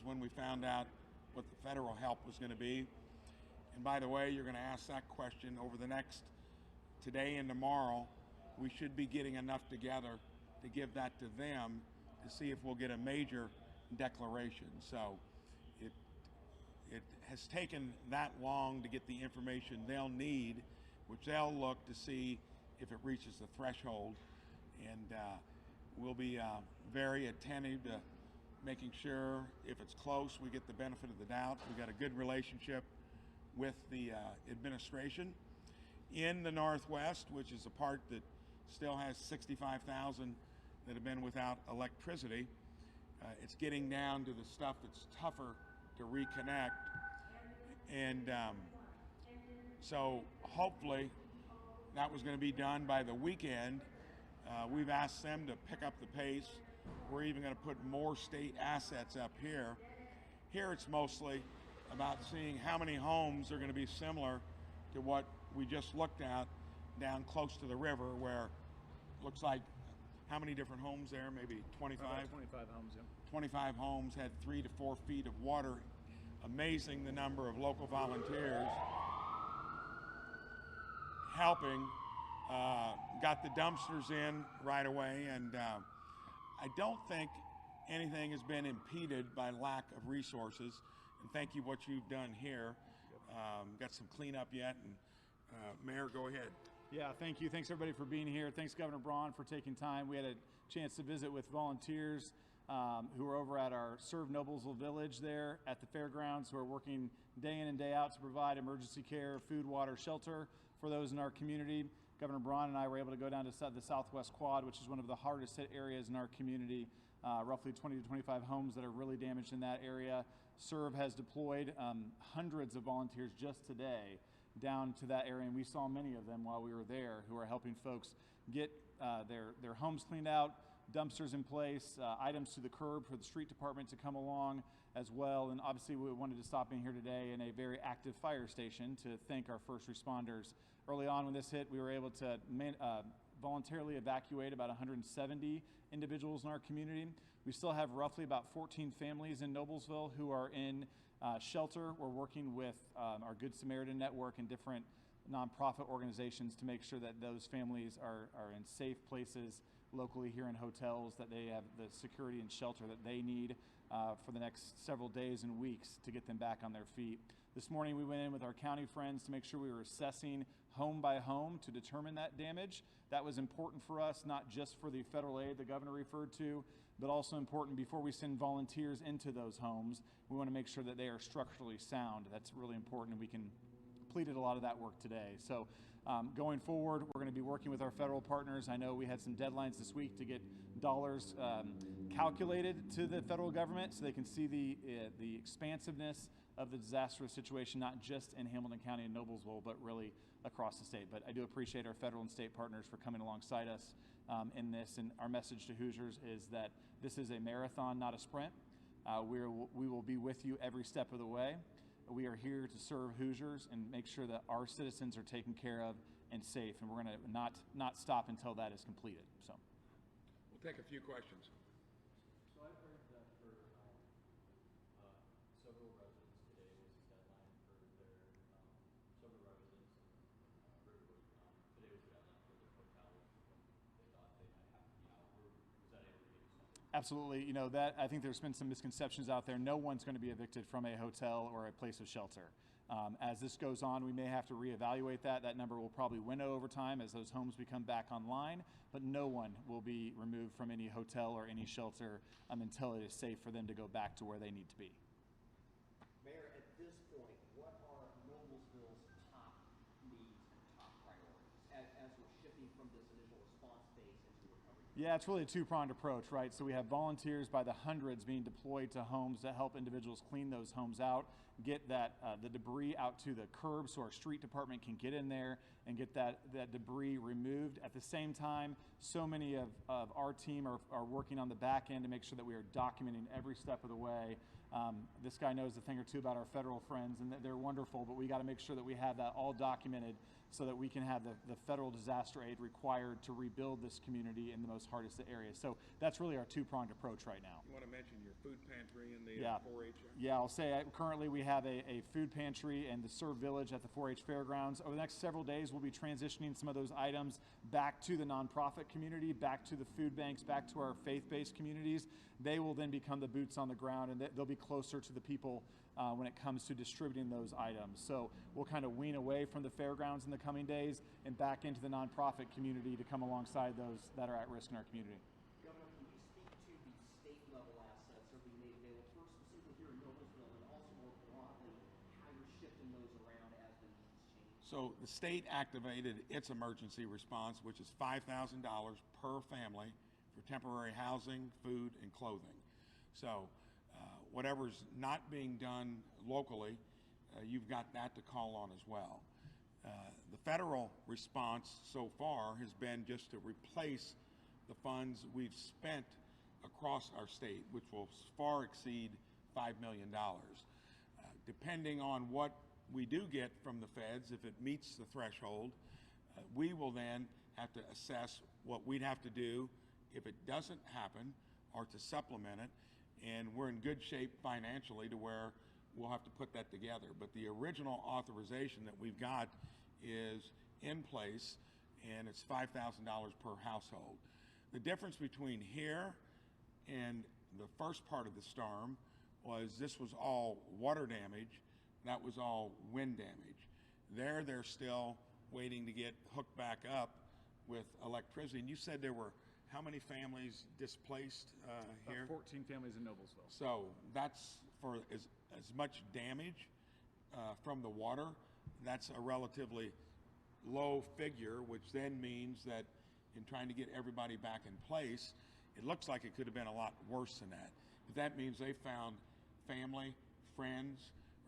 when we found out what the federal help was going to be. And by the way, you're going to ask that question over the next today and tomorrow. We should be getting enough together to give that to them to see if we'll get a major declaration. So it has taken that long to get the information they'll need, which they'll look to see if it reaches the threshold. And we'll be very attentive to making sure if it's close, we get the benefit of the doubt. We've got a good relationship with the administration in the Northwest, which is a part that still has 65,000 that have been without electricity. It's getting down to the stuff that's tougher to reconnect. And so hopefully that was going to be done by the weekend. We've asked them to pick up the pace. We're even going to put more state assets up here. Here it's mostly about seeing how many homes are going to be similar to what we just looked at down close to the river, where it looks like how many different homes there? Maybe 25? About 25 homes, yeah. 25 homes had 3 to 4 feet of water. Amazing the number of local volunteers helping. Got the dumpsters in right away, and I don't think anything has been impeded by lack of resources. And thank you what you've done here. Got some cleanup yet, and Mayor, go ahead. Yeah, thank you. Thanks everybody for being here. Thanks Governor Braun for taking time. We had a chance to visit with volunteers who are over at our Serve Noblesville Village there at the fairgrounds, who are working day in and day out to provide emergency care, food, water, shelter for those in our community. Governor Braun and I were able to go down to the Southwest Quad, which is one of the hardest hit areas in our community. Roughly 20 to 25 homes that are really damaged in that area. Serve has deployed hundreds of volunteers just today down to that area, and we saw many of them while we were there, who are helping folks get their homes cleaned out, dumpsters in place, items to the curb for the street department to come along as well. And obviously we wanted to stop in here today in a very active fire station to thank our first responders. Early on when this hit, we were able to voluntarily evacuate about 170 individuals in our community. We still have roughly about 14 families in Noblesville who are in shelter. We're working with our Good Samaritan Network and different nonprofit organizations to make sure that those families are in safe places locally here in hotels, that they have the security and shelter that they need for the next several days and weeks to get them back on their feet. This morning we went in with our county friends to make sure we were assessing home by home to determine that damage. That was important for us, not just for the federal aid the governor referred to, but also important before we send volunteers into those homes. We want to make sure that they are structurally sound. That's really important, and we completed a lot of that work today. So going forward, we're going to be working with our federal partners. I know we had some deadlines this week to get dollars calculated to the federal government so they can see the expansiveness of the disastrous situation, not just in Hamilton County and Noblesville, but really across the state. But I do appreciate our federal and state partners for coming alongside us in this. And our message to Hoosiers is that this is a marathon, not a sprint. We will be with you every step of the way. We are here to serve Hoosiers and make sure that our citizens are taken care of and safe, and we're going to not stop until that is completed. So, we'll take a few questions. So I've heard that for several residents today was the deadline for their several residents today was the deadline for their hotel when they thought they might have to be out. Was that able to get something? Absolutely. You know, that I think there's been some misconceptions out there. No one's going to be evicted from a hotel or a place of shelter. As this goes on, we may have to reevaluate that. That number will probably winnow over time as those homes become back online, but no one will be removed from any hotel or any shelter until it is safe for them to go back to where they need to be. Mayor, at this point, what are Noblesville's top needs and top priorities as we're shifting from this initial response phase into recovery? Yeah, it's really a two-pronged approach, right? So we have volunteers by the hundreds being deployed to homes to help individuals clean those homes out, get that the debris out to the curb so our street department can get in there and get that debris removed. At the same time, So many of our team are working on the back end to make sure that we are documenting every step of the way. This guy knows a thing or two about our federal friends, and they're wonderful, but we got to make sure that we have that all documented so that we can have the federal disaster aid required to rebuild this community in the most hardest areas. So that's really our two-pronged approach right now. You want to mention your food pantry and the Yeah. 4-H? Yeah, I'll say currently we have a food pantry and the Serve Village at the 4-H Fairgrounds. Over the next several days, we'll be transitioning some of those items back to the nonprofit community, back to the food banks, back to our faith-based communities. They will then become the boots on the ground, and they'll be closer to the people when it comes to distributing those items. So we'll kind of wean away from the fairgrounds in the coming days and back into the nonprofit community to come alongside those that are at risk in our community. Governor, can you speak to the state level assets that are being made available, first specifically here in Noblesville, and also more broadly, how you're shifting those around as the needs change? So the state activated its emergency response, which is $5,000 per family for temporary housing, food, and clothing. So whatever's not being done locally, you've got that to call on as well. The federal response so far has been just to replace the funds we've spent across our state, which will far exceed $5 million. Depending on what we do get from the feds, if it meets the threshold, we will then have to assess what we'd have to do if it doesn't happen or to supplement it. And we're in good shape financially to where we'll have to put that together. But the original authorization that we've got is in place, and it's $5,000 per household. The difference between here and the first part of the storm was this was all water damage, that was all wind damage. They're still waiting to get hooked back up with electricity. And you said there were how many families displaced here? 14 families in Noblesville. So that's for as much damage from the water. That's a relatively low figure, which then means that in trying to get everybody back in place, it looks like it could have been a lot worse than that. But that means they found family, friends,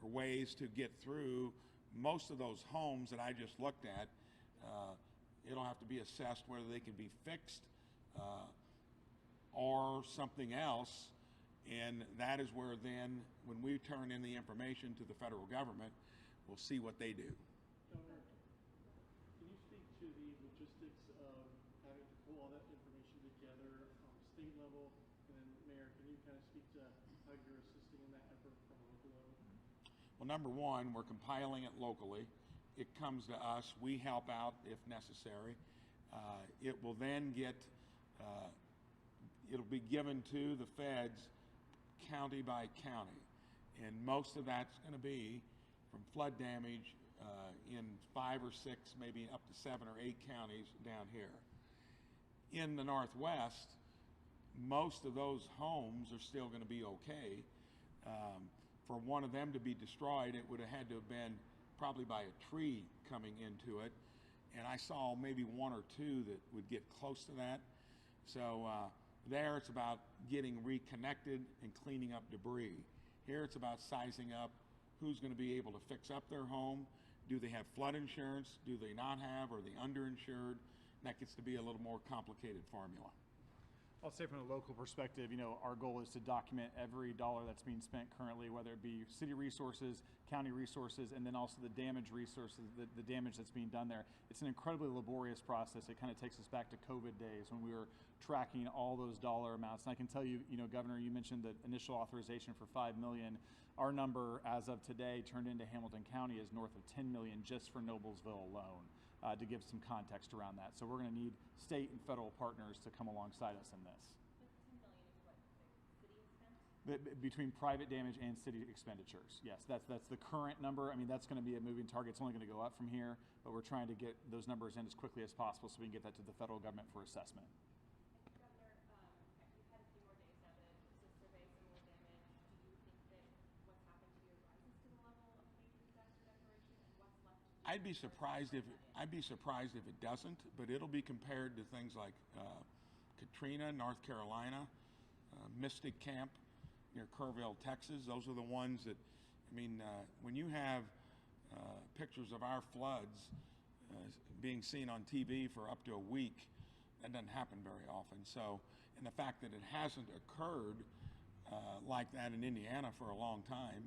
or ways to get through most of those homes that I just looked at. It'll have to be assessed whether they can be fixed or something else, and that is where then, when we turn in the information to the federal government, we'll see what they do. Governor, can you speak to the logistics of having to pull all that information together on the state level? And then, Mayor, can you kind of speak to how you're assisting in that effort from a local level? Well, number one, we're compiling it locally. It comes to us. We help out if necessary. It will then get it'll be given to the feds county by county, and most of that's going to be from flood damage in 5 or 6, maybe up to 7 or 8 counties down here. In the Northwest, most of those homes are still going to be okay. For one of them to be destroyed, it would have had to have been probably by a tree coming into it, and I saw maybe 1 or 2 that would get close to that. So there it's about getting reconnected and cleaning up debris. Here it's about sizing up who's going to be able to fix up their home. Do they have flood insurance? Do they not have? Are they underinsured? That gets to be a little more complicated formula. I'll say from a local perspective, our goal is to document every dollar that's being spent currently, whether it be city resources, county resources, and then also the damage resources, the damage that's being done there. It's an incredibly laborious process. It kind of takes us back to COVID days when we were tracking all those dollar amounts. And I can tell you, Governor, you mentioned the initial authorization for $5 million. Our number as of today turned into Hamilton County is north of $10 million just for Noblesville alone. To give some context around that. So we're going to need state and federal partners to come alongside us in this. But $10 million is what the city has spent? Between private damage and city expenditures. Yes, that's the current number. I mean, that's going to be a moving target. It's only going to go up from here, but we're trying to get those numbers in as quickly as possible so we can get that to the federal government for assessment. Governor, you've had a few more days now to survey some more damage. Do you think that what's happened to you rises to the level of major disaster declaration, and what's left to do? I'd be surprised if it doesn't, but it'll be compared to things like Katrina, North Carolina, Mystic Camp near Kerrville, Texas. Those are the ones that, when you have pictures of our floods being seen on TV for up to a week, That doesn't happen very often. So, and the fact that it hasn't occurred like that in Indiana for a long time,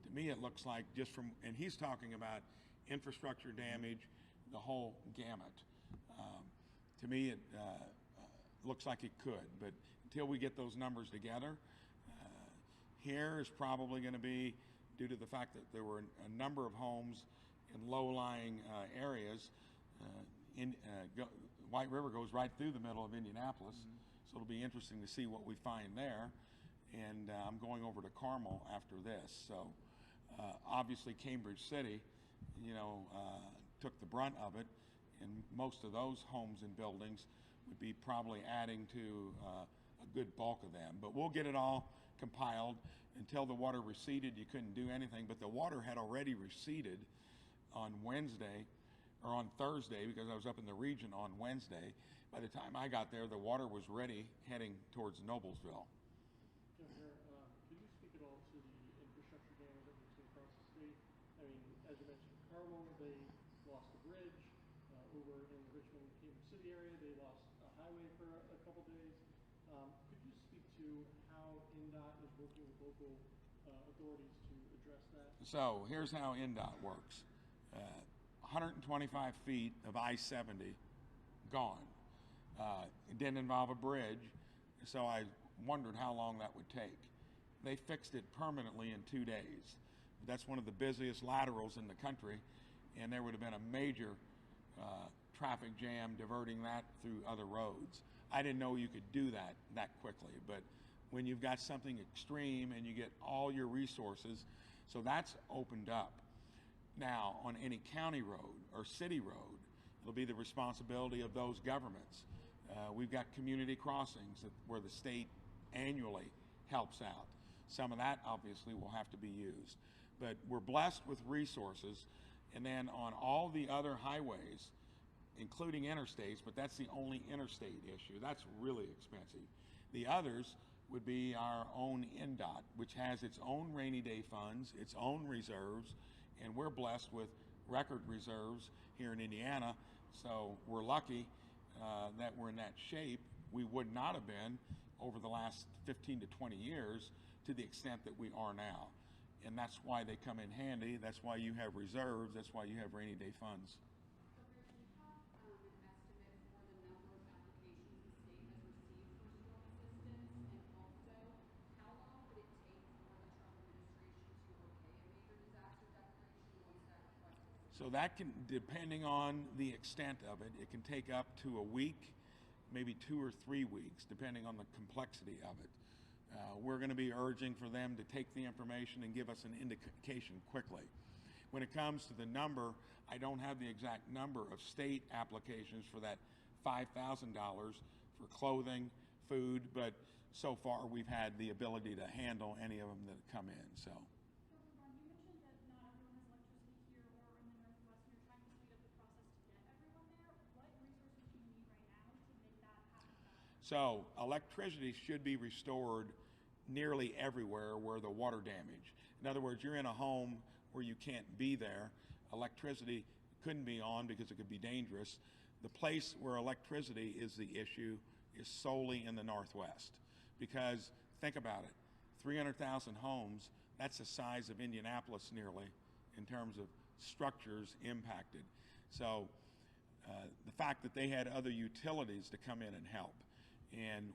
to me it looks like just from, and he's talking about infrastructure damage, the whole gamut. To me it looks like it could, but until we get those numbers together, here is probably going to be, due to the fact that there were a number of homes in low-lying areas. White River goes right through the middle of Indianapolis, so it'll be interesting to see what we find there. And I'm going over to Carmel after this. So obviously Cambridge City, took the brunt of it, and most of those homes and buildings would be probably adding to a good bulk of them. But we'll get it all compiled. Until the water receded, you couldn't do anything, but the water had already receded on Wednesday, or on Thursday, because I was up in the region on Wednesday. By the time I got there, the water was ready, heading towards Noblesville. Governor, could you speak at all to the infrastructure damage that we've seen across the state? I mean, as you mentioned, Carmel, they lost a bridge. Over in the Richmond, Cambridge City area, they lost a highway for a couple days. Could you speak to how NDOT is working with local authorities to address that? So here's how NDOT works. 125 feet of I-70 gone. It didn't involve a bridge, so I wondered how long that would take. They fixed it permanently in 2 days. That's one of the busiest laterals in the country, and there would have been a major traffic jam diverting that through other roads. I didn't know you could do that quickly, but when you've got something extreme and you get all your resources, so that's opened up. Now, on any county road or city road, it'll be the responsibility of those governments. We've got community crossings where the state annually helps out. Some of that obviously will have to be used. But we're blessed with resources, and then on all the other highways, including interstates, but that's the only interstate issue. That's really expensive. The others would be our own NDOT, which has its own rainy day funds, its own reserves, and we're blessed with record reserves here in Indiana. So we're lucky that we're in that shape. We would not have been over the last 15 to 20 years to the extent that we are now. And that's why they come in handy. That's why you have reserves. That's why you have rainy day funds. So that can, depending on the extent of it, it can take up to a week, maybe 2 or 3 weeks, depending on the complexity of it. We're going to be urging for them to take the information and give us an indication quickly. When it comes to the number, I don't have the exact number of state applications for that $5,000 for clothing, food, but so far we've had the ability to handle any of them that come in. So. So electricity should be restored nearly everywhere where the water damage. In other words, you're in a home where you can't be there. Electricity couldn't be on because it could be dangerous. The place where electricity is the issue is solely in the Northwest. Because think about it, 300,000 homes, that's the size of Indianapolis nearly in terms of structures impacted. So the fact that they had other utilities to come in and help. And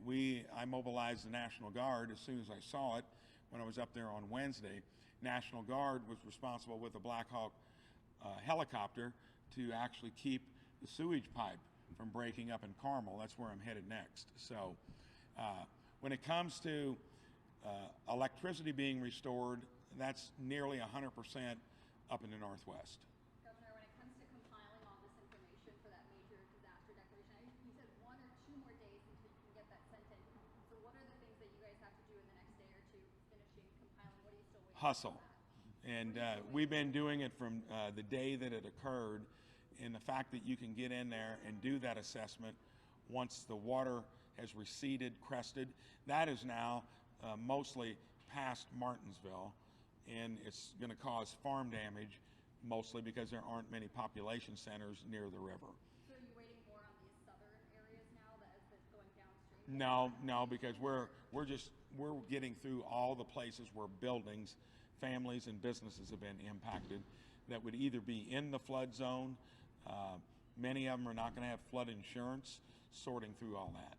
I mobilized the National Guard as soon as I saw it when I was up there on Wednesday. National Guard was responsible with a Black Hawk helicopter to actually keep the sewage pipe from breaking up in Carmel. That's where I'm headed next. So when it comes to electricity being restored, that's nearly 100% up in the Northwest. Governor, when it comes to compiling all this information for that major disaster declaration, you said 1 or 2 more days until you can get that sent in. So what are the things that you guys have to do in the next day or two, finishing compiling? What are you still waiting for? Hustle. And we've been doing it from the day that it occurred, and the fact that you can get in there and do that assessment once the water has receded, crested, that is now mostly past Martinsville, and it's going to cause farm damage mostly because there aren't many population centers near the river. So are you waiting more on these southern areas now No, because we're getting through all the places where buildings, families, and businesses have been impacted that would either be in the flood zone. Many of them are not going to have flood insurance. Sorting through all that.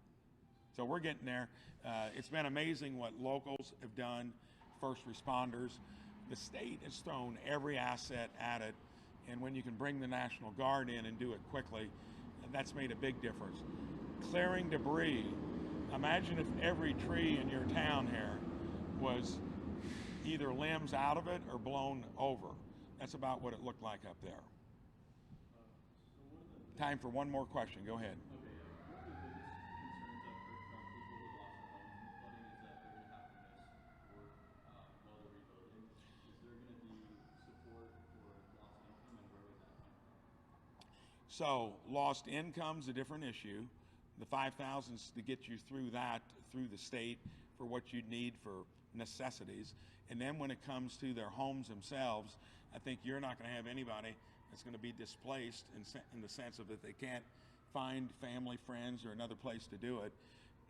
So we're getting there. It's been amazing what locals have done, first responders. The state has thrown every asset at it, and when you can bring the National Guard in and do it quickly, that's made a big difference. Clearing debris. Imagine if every tree in your town here was either limbs out of it or blown over. That's about what it looked like up there. Time for one more question. Go ahead. Okay, one of the biggest concerns I've heard from people who lost their homes in the flooding is that they're going to have to miss work while they're rebuilding. Is there going to be support for lost income, and where would that come from? So lost income's a different issue. The 5,000's to get you through that, through the state, for what you'd need for necessities. And then when it comes to their homes themselves, I think you're not going to have anybody that's going to be displaced in the sense of that they can't find family, friends, or another place to do it.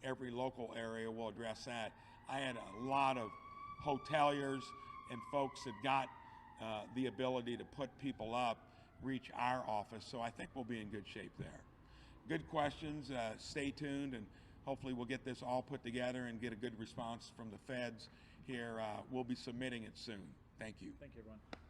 Every local area will address that. I had a lot of hoteliers and folks that got the ability to put people up reach our office, so I think we'll be in good shape there. Good questions. Stay tuned, and hopefully we'll get this all put together and get a good response from the feds here. We'll be submitting it soon. Thank you. Thank you, everyone.